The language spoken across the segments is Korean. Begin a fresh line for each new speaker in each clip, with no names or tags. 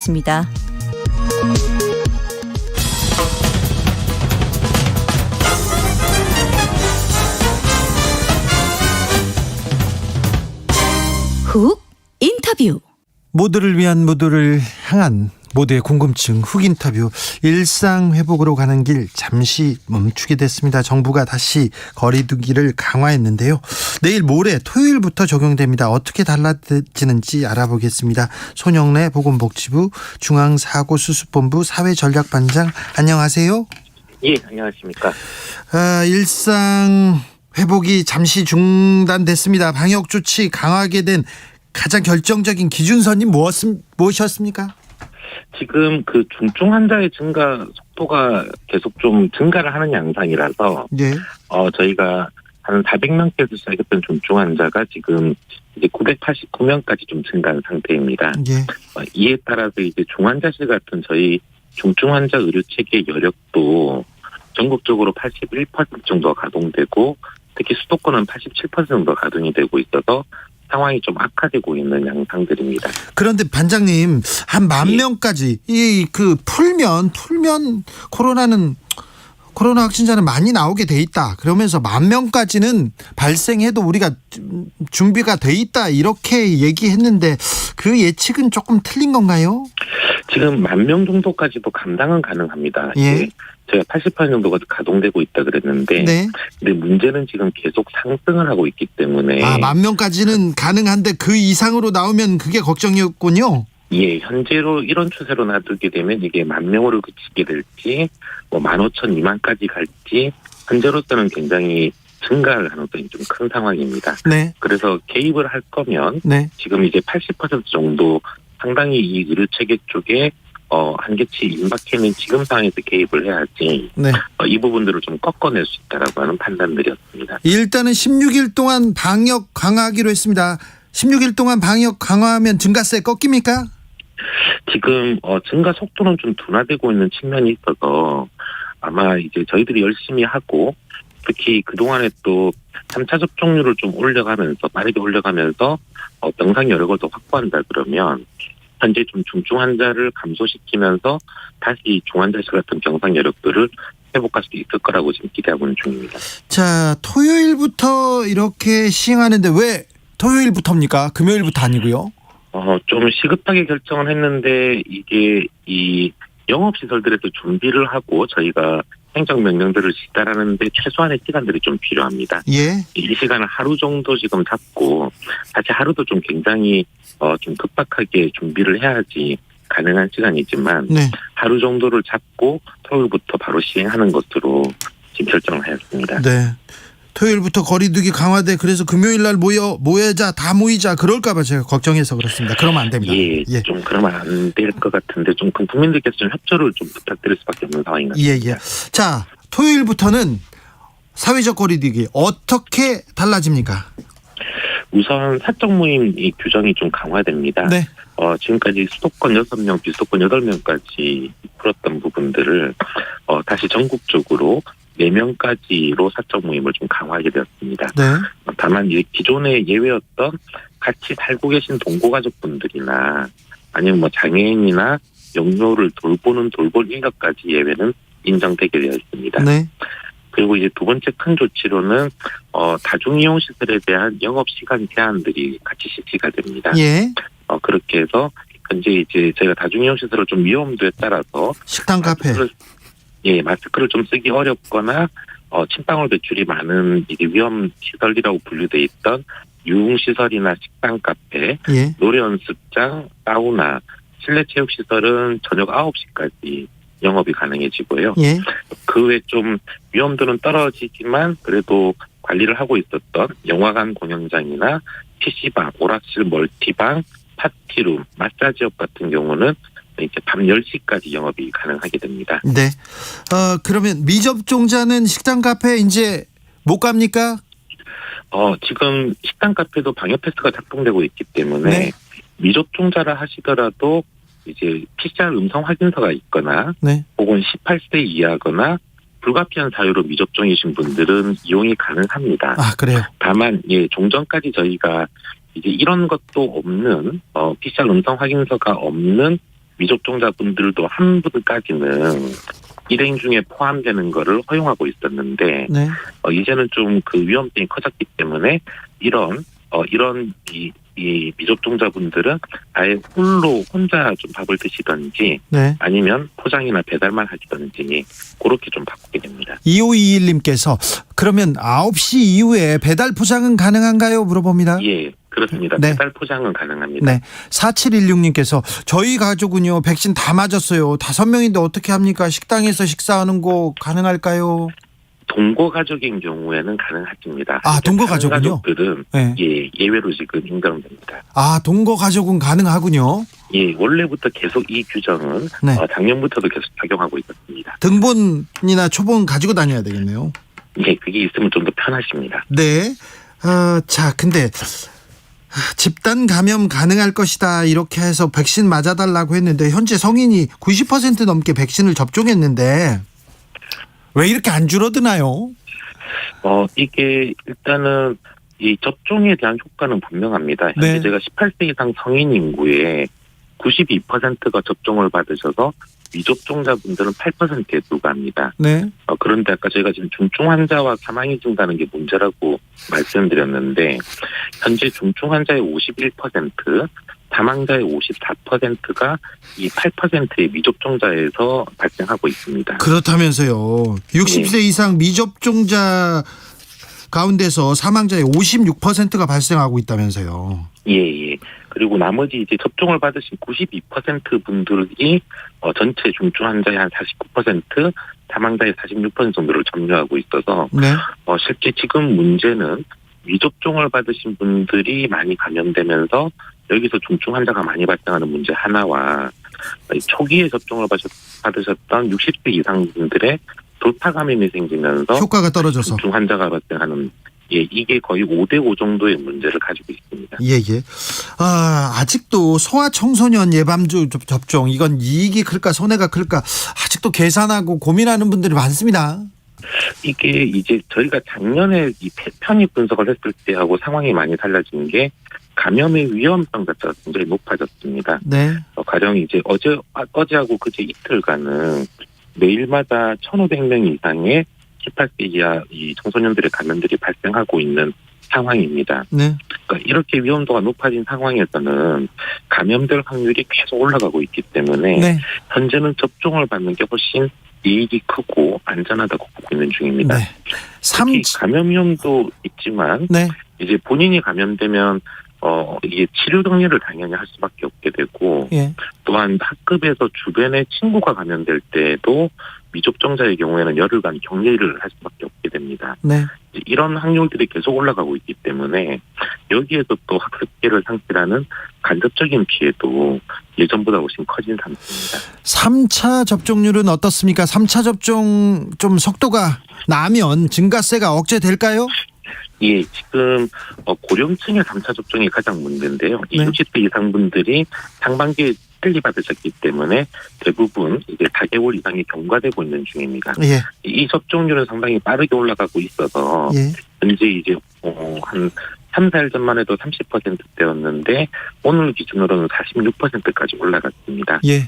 알아보겠습니다. 훅 인터뷰.
모두를 위한, 모두를 향한, 모두의 궁금증 훅 인터뷰. 일상 회복으로 가는 길 잠시 멈추게 됐습니다. 정부가 다시 거리두기를 강화했는데요. 내일 모레 토요일부터 적용됩니다. 어떻게 달라지는지 알아보겠습니다. 손영래 보건복지부 중앙사고수습본부 사회전략반장, 안녕하세요.
예, 안녕하십니까.
일상 회복이 잠시 중단됐습니다. 방역 조치 강화하게 된 가장 결정적인 기준선이 무엇이었습니까?
지금 그 중증 환자의 증가 속도가 계속 좀 증가를 하는 양상이라서,
네.
저희가 한 400명대에서 시작했던 중증 환자가 지금 이제 989명까지 좀 증가한 상태입니다.
네.
이에 따라서 이제 중환자실 같은 저희 중증 환자 의료 체계 여력도 전국적으로 81% 정도 가동되고, 특히 수도권은 87% 정도 가동이 되고 있어서 상황이 좀 악화되고 있는 양상들입니다.
그런데 반장님, 한 10,000명까지 풀면 코로나 확진자는 많이 나오게 돼 있다. 그러면서 10,000명까지는 발생해도 우리가 준비가 돼 있다, 이렇게 얘기했는데 그 예측은 조금 틀린 건가요?
지금 10,000명 정도까지도 감당은 가능합니다.
예.
제가 80% 정도가 가동되고 있다 그랬는데,
네.
근데 문제는 지금 계속 상승을 하고 있기 때문에.
10,000명까지는 가능한데 그 이상으로 나오면 그게 걱정이었군요.
예, 현재로 이런 추세로 놔두게 되면 이게 10,000명으로 그치게 될지, 15,000, 20,000까지 갈지, 현재로서는 굉장히 증가할 가능성이 좀 큰 상황입니다.
네.
그래서 개입을 할 거면,
네.
지금 이제 80% 정도 상당히 이 의료 체계 쪽에 한계치 임박해는 지금 상황에서 개입을 해야지,
네.
이 부분들을 좀 꺾어낼 수 있다라고 하는 판단들이었습니다.
일단은 16일 동안 방역 강화하기로 했습니다. 16일 동안 방역 강화하면 증가세 꺾입니까?
지금 증가 속도는 좀 둔화되고 있는 측면이 있어서 아마 이제 저희들이 열심히 하고, 특히 그동안에 또 3차 접종률을 좀 빠르게 올려가면서 병상 여력을 더 확보한다 그러면 현재 좀 중증 환자를 감소시키면서 다시 중환자실 같은 병상 여력들을 회복할 수 있을 거라고 지금 기대하고 있는 중입니다.
자, 토요일부터 이렇게 시행하는데 왜 토요일부터입니까? 금요일부터 아니고요?
좀 시급하게 결정을 했는데, 이게 이 영업시설들에서 준비를 하고 저희가 행정명령들을 지달하는데 최소한의 시간들이 좀 필요합니다.
예.
이 시간을 하루 정도 지금 잡고, 사실 하루도 좀 굉장히 좀 급박하게 준비를 해야지 가능한 시간이지만,
네.
하루 정도를 잡고 토요일부터 바로 시행하는 것으로 지금 결정을 하였습니다.
네. 토요일부터 거리두기 강화돼. 그래서 금요일 날 다 모이자 그럴까봐 제가 걱정해서 그렇습니다. 그러면 안 됩니다.
예, 좀 그러면 안 될 것 같은데, 좀 국민들께서 좀 협조를 좀 부탁드릴 수밖에 없는 상황인 것 같습니다.
예. 자, 토요일부터는 사회적 거리두기 어떻게 달라집니까?
우선 사적 모임 이 규정이 좀 강화됩니다.
네.
지금까지 수도권 6명, 비수도권 8명까지 풀었던 부분들을 다시 전국적으로 4명까지로 사적 모임을 좀 강화하게 되었습니다.
네.
다만 이제 기존에 예외였던 같이 살고 계신 동고가족분들이나 아니면 장애인이나 영유아를 돌볼 인력까지 예외는 인정되게 되어 있습니다.
네.
그리고 이제 두 번째 큰 조치로는 다중이용시설에 대한 영업시간 제한들이 같이 실시가 됩니다.
예.
그렇게 해서 현재 이제 저희가 다중이용시설을 좀 위험도에 따라서
식당, 카페.
마스크를 좀 쓰기 어렵거나 침방울 배출이 많은 이게 위험 시설이라고 분류돼 있던 유흥시설이나 식당, 카페,
예.
노래 연습장, 사우나, 실내 체육시설은 저녁 9시까지 영업이 가능해지고요.
예.
그 외에 좀 위험도는 떨어지지만 그래도 관리를 하고 있었던 영화관 공연장이나 PC방, 오락실, 멀티방, 파티룸, 마사지업 같은 경우는 이제 밤 10시까지 영업이 가능하게 됩니다.
네. 그러면 미접종자는 식당, 카페 이제 못 갑니까?
지금 식당, 카페도 방역 패스가 작동되고 있기 때문에
네.
미접종자라 하시더라도 이제 PCR 음성 확인서가 있거나,
네.
혹은 18세 이하거나 불가피한 사유로 미접종이신 분들은 이용이 가능합니다.
아, 그래요?
다만 종전까지 저희가 이제 이런 것도 없는 PCR 음성 확인서가 없는 미접종자분들도 한 분까지는 일행 중에 포함되는 거를 허용하고 있었는데
네.
이제는 좀 그 위험성이 커졌기 때문에 이런 이 미접종자분들은 아예 홀로 혼자 좀 밥을 드시던지
네.
아니면 포장이나 배달만 하시던지 그렇게 좀 바꾸게 됩니다.
2521님께서 그러면 9시 이후에 배달 포장은 가능한가요? 물어봅니다.
예, 그렇습니다.
네.
배달 포장은 가능합니다.
네. 4716님께서 저희 가족은요 백신 다 맞았어요. 5명인데 어떻게 합니까? 식당에서 식사하는 거 가능할까요?
동거 가족인 경우에는 가능하십니다.
아, 동거
다른
가족은요?
가족들은
네.
예외로 지금 인정됩니다.
아, 동거 가족은 가능하군요.
예, 원래부터 계속 이 규정은
네.
작년부터도 계속 적용하고 있었습니다.
등본이나 초본 가지고 다녀야 되겠네요.
예, 그게 있으면 좀 더 편하십니다.
네. 자, 근데 집단 감염 가능할 것이다 이렇게 해서 백신 맞아달라고 했는데 현재 성인이 90% 넘게 백신을 접종했는데 왜 이렇게 안 줄어드나요?
이게 일단은 이 접종에 대한 효과는 분명합니다. 현재
네.
제가 18세 이상 성인 인구의 92%가 접종을 받으셔서 미접종자분들은 8%에 불과합니다.
네.
그런데 아까 저희가 지금 중증 환자와 사망이 증가하는 게 문제라고 말씀드렸는데 현재 중증 환자의 51%, 사망자의 54%가 이 8%의 미접종자에서 발생하고 있습니다.
그렇다면서요. 60세 이상 미접종자 가운데서 사망자의 56%가 발생하고 있다면서요.
예. 그리고 나머지 이제 접종을 받으신 92% 분들이 전체 중증 환자의 한 49%, 사망자의 46% 정도를 점유하고 있어서
네.
실제 지금 문제는 미접종을 받으신 분들이 많이 감염되면서 여기서 중증 환자가 많이 발생하는 문제 하나와 초기에 접종을 받으셨던 60세 이상 분들의 돌파 감염이 생기면서
효과가 떨어져서.
중증 환자가 발생하는 이게 거의 5대5 정도의 문제를 가지고 있습니다.
예. 아직도 소아청소년 예방주 접종 이건 이익이 클까 손해가 클까 아직도 계산하고 고민하는 분들이 많습니다.
이게 이제 저희가 작년에 이 편입 분석을 했을 때하고 상황이 많이 달라진 게 감염의 위험성 자체가 굉장히 높아졌습니다.
네.
가령 이제 어제하고 그제 이틀간은 매일마다 1,500명 이상의 18세 이하 이 청소년들의 감염들이 발생하고 있는 상황입니다.
네.
그러니까 이렇게 위험도가 높아진 상황에서는 감염될 확률이 계속 올라가고 있기 때문에
네.
현재는 접종을 받는 게 훨씬 이익이 크고 안전하다고 보고 있는 중입니다.
네.
특히 감염 위험도 있지만
네.
이제 본인이 감염되면 이게 치료 격리를 당연히 할 수밖에 없게 되고
예.
또한 학급에서 주변에 친구가 감염될 때도 미접종자의 경우에는 열흘간 격리를 할 수밖에 없게 됩니다.
네.
이런 확률들이 계속 올라가고 있기 때문에 여기에서 또 학습기를 상실하는 간접적인 피해도 예전보다 훨씬 커진 상태입니다.
3차 접종률은 어떻습니까? 3차 접종 좀 속도가 나면 증가세가 억제될까요?
예, 지금 고령층의 3차 접종이 가장 문제인데요. 이
네.
60대 이상 분들이 상반기에 빨리 받으셨기 때문에 대부분 이제 4개월 이상이 경과되고 있는 중입니다.
예.
이 접종률은 상당히 빠르게 올라가고 있어서
예.
현재 이제 한 3, 4일 전만 해도 30%대였는데 오늘 기준으로는 46%까지 올라갔습니다.
예.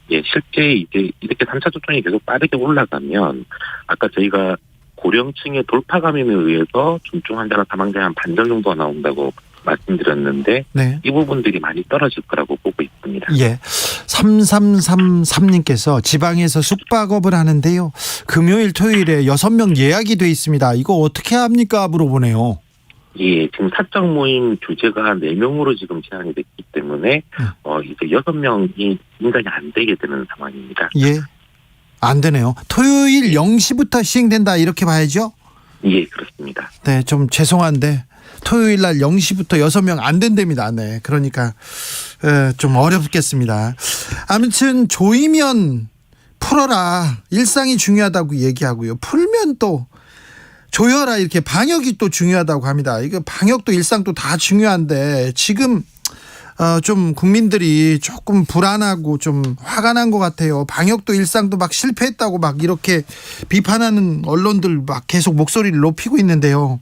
실제 이제 이렇게 3차 접종이 계속 빠르게 올라가면 아까 저희가 고령층의 돌파 감염에 의해서 중증 환자나 사망자의 한 반절 정도가 나온다고 말씀드렸는데
네.
이 부분들이 많이 떨어질 거라고 보고 있습니다.
예. 3333님께서 지방에서 숙박업을 하는데요. 금요일 토요일에 6명 예약이 돼 있습니다. 이거 어떻게 합니까? 물어보네요.
예, 지금 사적 모임 규제가 4명으로 지금 제한이 됐기 때문에 이제 6명이 인간이 안 되게 되는 상황입니다.
예. 안 되네요. 토요일 0시부터 시행된다 이렇게 봐야죠?
예, 그렇습니다.
네, 좀 죄송한데 토요일 날 0시부터 6명 안 된답니다. 네, 그러니까 좀 어렵겠습니다. 아무튼 조이면 풀어라. 일상이 중요하다고 얘기하고요. 풀면 또 조여라 이렇게 방역이 또 중요하다고 합니다. 이거 방역도 일상도 다 중요한데 지금 좀 국민들이 조금 불안하고 좀 화가 난 것 같아요. 방역도 일상도 막 실패했다고 막 이렇게 비판하는 언론들 막 계속 목소리를 높이고 있는데요.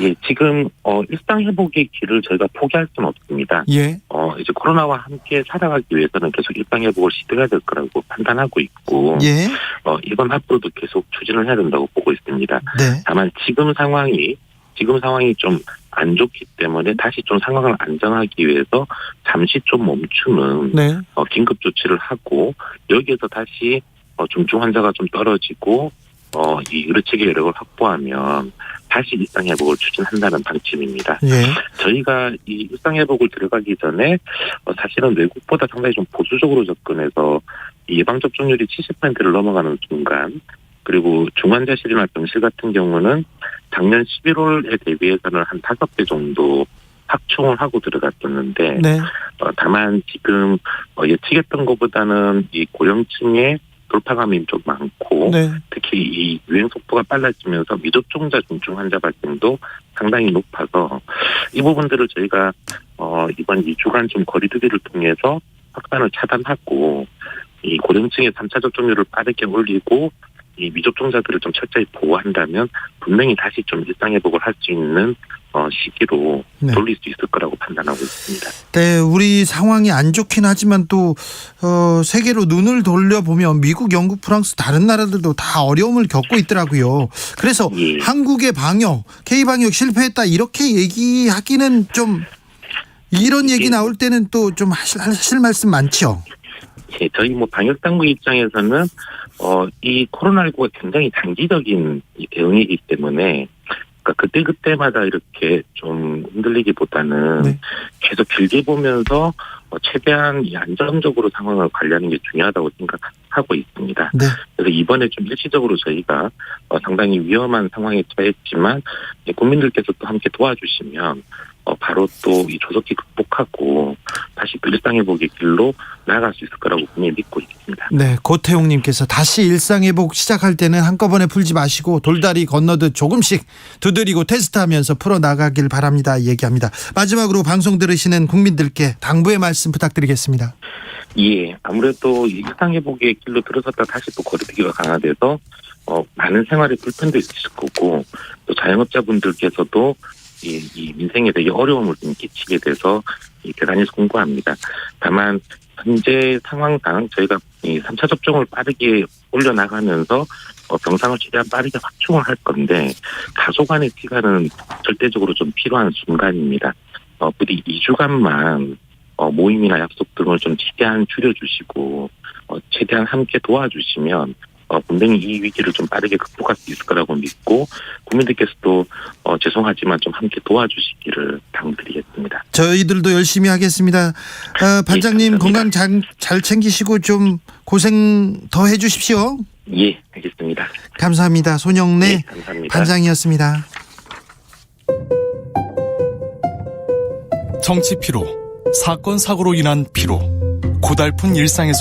예, 지금 일상 회복의 길을 저희가 포기할 수는 없습니다.
예.
이제 코로나와 함께 살아가기 위해서는 계속 일상회복을 시도해야 될 거라고 판단하고 있고,
예.
이건 앞으로도 계속 추진을 해야 된다고 보고 있습니다.
네.
다만 지금 상황이 좀 안 좋기 때문에 다시 좀 상황을 안정하기 위해서 잠시 좀 멈추는
네.
긴급 조치를 하고, 여기에서 다시 중증 환자가 좀 떨어지고 이 의료체계 여력을 확보하면 다시 일상회복을 추진한다는 방침입니다.
예.
저희가 이 일상회복을 들어가기 전에 사실은 외국보다 상당히 좀 보수적으로 접근해서 이 예방접종률이 70%를 넘어가는 순간, 그리고 중환자실이나 병실 같은 경우는 작년 11월에 대비해서는 한 5배 정도 확충을 하고 들어갔었는데,
네.
다만 지금 예측했던 것보다는 이 고령층의 돌파감이 좀 많고,
네.
특히 이 유행 속도가 빨라지면서 미접종자 중증 환자 발생도 상당히 높아서 이 부분들을 저희가 이번 2주간 좀 거리두기를 통해서 확산을 차단하고, 이 고령층의 3차 접종률을 빠르게 올리고 이 미접종자들을 좀 철저히 보호한다면 분명히 다시 좀 일상회복을 할 수 있는 시기로
네.
돌릴 수 있을 거라고 판단하고 있습니다.
네, 우리 상황이 안 좋긴 하지만 또 세계로 눈을 돌려보면 미국, 영국, 프랑스 다른 나라들도 다 어려움을 겪고 있더라고요. 그래서
예.
한국의 방역, K-방역 실패했다 이렇게 얘기하기는 좀, 이런 얘기 나올 때는 또 좀 하실 말씀 많죠.
예, 저희 방역 당국 입장에서는 이 코로나19가 굉장히 장기적인 대응이기 때문에, 그러니까 그때마다 이렇게 좀 흔들리기보다는
네.
계속 길게 보면서 최대한 안정적으로 상황을 관리하는 게 중요하다고 생각하고 있습니다.
네.
그래서 이번에 좀 일시적으로 저희가 상당히 위험한 상황에 처했지만 국민들께서 또 함께 도와주시면 바로 또 이 조속히 극복하고 다시 일상회복의 길로 나아갈 수 있을 거라고 분명히 믿고 있습니다.
네, 고태용님께서 다시 일상회복 시작할 때는 한꺼번에 풀지 마시고 돌다리 건너듯 조금씩 두드리고 테스트하면서 풀어나가길 바랍니다 얘기합니다. 마지막으로 방송 들으시는 국민들께 당부의 말씀 부탁드리겠습니다.
예, 아무래도 이 일상회복의 길로 들어섰다 다시 또 거리두기가 강화돼서 많은 생활에 불편도 있으실 거고, 또 자영업자분들께서도 이 민생에 되게 어려움을 좀 끼치게 돼서 대단히 송구합니다. 다만 현재 상황상 저희가 이 3차 접종을 빠르게 올려나가면서 병상을 최대한 빠르게 확충을 할 건데, 다소간의 시간은 절대적으로 좀 필요한 순간입니다. 부디 2주간만 모임이나 약속 등을 좀 최대한 줄여주시고 최대한 함께 도와주시면 분명히 이 위기를 좀 빠르게 극복할 수 있을 거라고 믿고, 국민들께서도 죄송하지만 좀 함께 도와주시기를 당부드리겠습니다.
저희들도 열심히 하겠습니다. 반장님,
예,
건강 잘 챙기시고 좀 고생 더 해주십시오.
예, 알겠습니다.
감사합니다. 손영래
네, 감사합니다.
반장이었습니다.
정치 피로, 사건 사고로 인한 피로, 고달픈 일상에서